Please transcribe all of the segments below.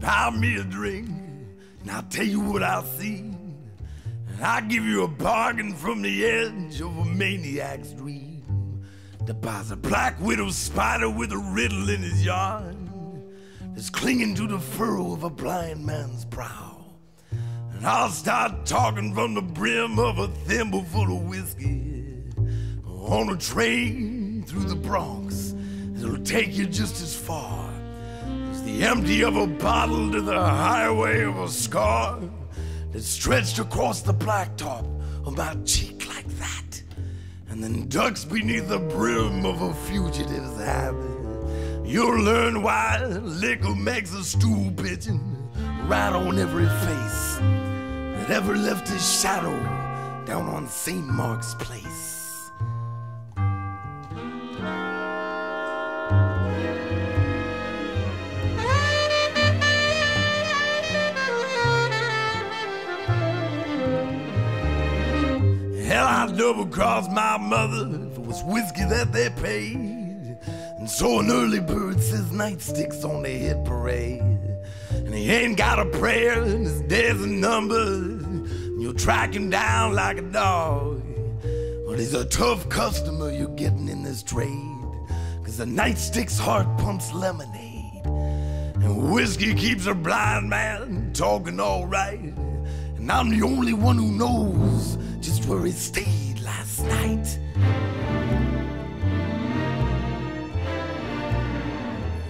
Pour me a drink, and I'll tell you what I see. And I'll give you a bargain from the edge of a maniac's dream. That buys a black widow spider with a riddle in his yard, that's clinging to the furrow of a blind man's brow. And I'll start talking from the brim of a thimble full of whiskey on a train through the Bronx. It'll take you just as far as the empty of a bottle to the highway of a scar that stretched across the blacktop of my cheek like that, and then ducks beneath the brim of a fugitive's hat. You'll learn why liquor makes a stool pigeon right on every face that ever left his shadow down on St. Mark's Place. Hell, I'd double-cross my mother if it was whiskey that they paid. And so an early bird says nightsticks on the hit parade. And he ain't got a prayer and his days are numbered, and you'll track him down like a dog. But he's a tough customer you're getting in this trade, 'cause the nightstick's heart pumps lemonade, and whiskey keeps a blind man talking all right. And I'm the only one who knows just where he stayed last night.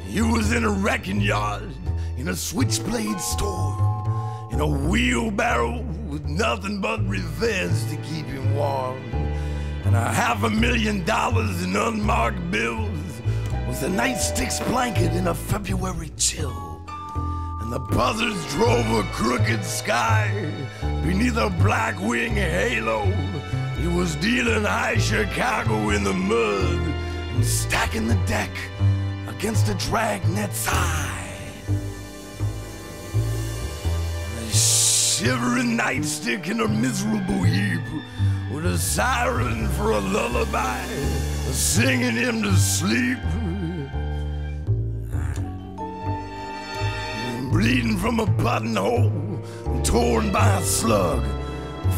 He was in a wrecking yard, in a switchblade store, in a wheelbarrow with nothing but revenge to keep him warm. And $500,000 in unmarked bills was the nightstick's blanket in a February chill. And the buzzards drove a crooked sky beneath a black wing halo. He was dealing high Chicago in the mud and stacking the deck against a dragnet's eye. A shivering nightstick in a miserable heap, with a siren for a lullaby, singing him to sleep. Bleeding from a buttonhole, torn by a slug,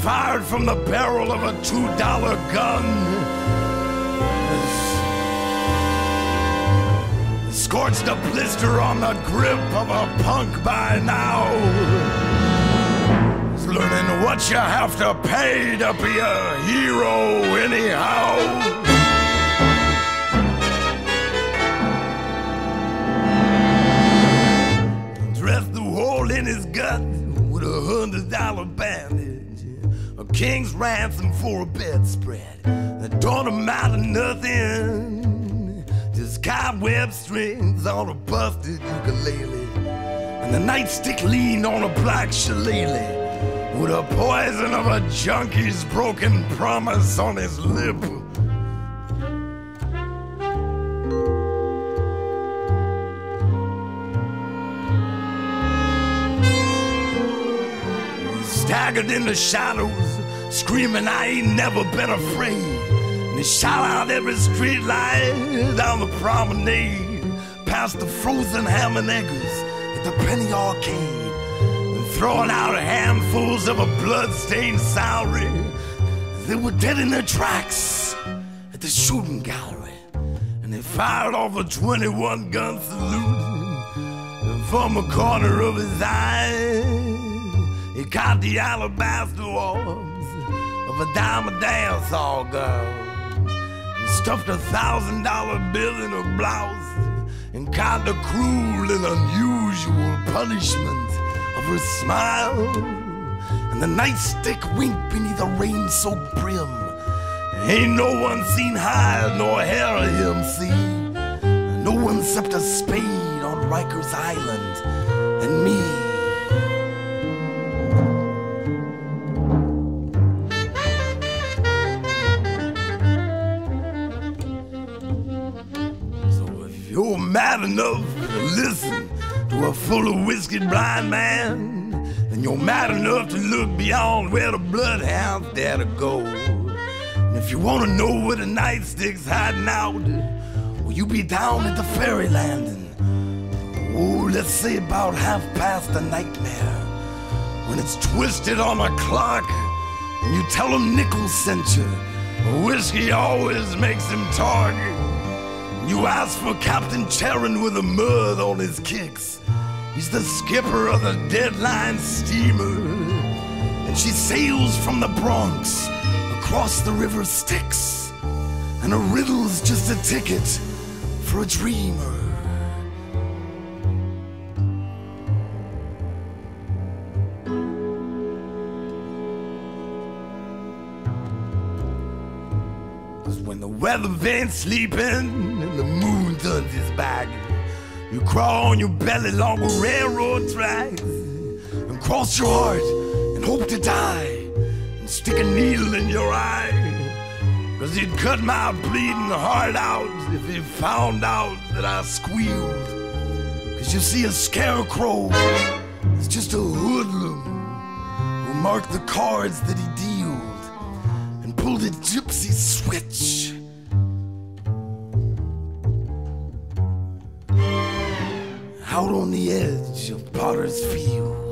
fired from the barrel of a $2 gun. Scorched a blister on the grip of a punk by now. He's learning what you have to pay to be a hero anyhow. Dressed the hole in his gut with a $100 bandage, a king's ransom for a bedspread that don't amount to nothing. Just cobweb strings on a busted ukulele, and the nightstick leaned on a black shillelagh with a poison of a junkie's broken promise on his lip. He staggered in the shadows, screaming, "I ain't never been afraid." And he shot out every street light down the promenade, past the frozen ham and eggers at the Penny Arcade, and throwing out handfuls of a blood-stained salary. They were dead in their tracks at the shooting gallery, and they fired off a 21-gun salute, and from the corner of his eye, he caught the alabaster orbs of a diamond dance hall girl, stuffed a $1,000 bill in her blouse, and caught the cruel and unusual punishment of her smile. And the nightstick winked beneath a rain-soaked brim. Ain't no one seen hide nor hair of him seen. No one except a spade on Rikers Island and me. You're mad enough to listen to a full of whiskey blind man, and you're mad enough to look beyond where the bloodhounds dare to go. And if you want to know where the nightstick's hiding out, will you be down at the ferry landing, Oh, let's say about half past the nightmare, when it's twisted on a clock, and you tell him Nichols sent you. Whiskey always makes him talk. You ask for Captain Charon with a mud on his kicks. He's the skipper of the Deadline steamer, and she sails from the Bronx across the river Styx, and a riddle's just a ticket for a dreamer. When the weather vane's sleeping and the moon turns its back, you crawl on your belly along a railroad tracks and cross your heart and hope to die and stick a needle in your eye, 'cause he'd cut my bleeding heart out if he found out that I squealed. 'Cause you see, a scarecrow is just a hoodlum who marked the cards that he dealt and pulled a gypsy switch out on the edge of Potter's Field.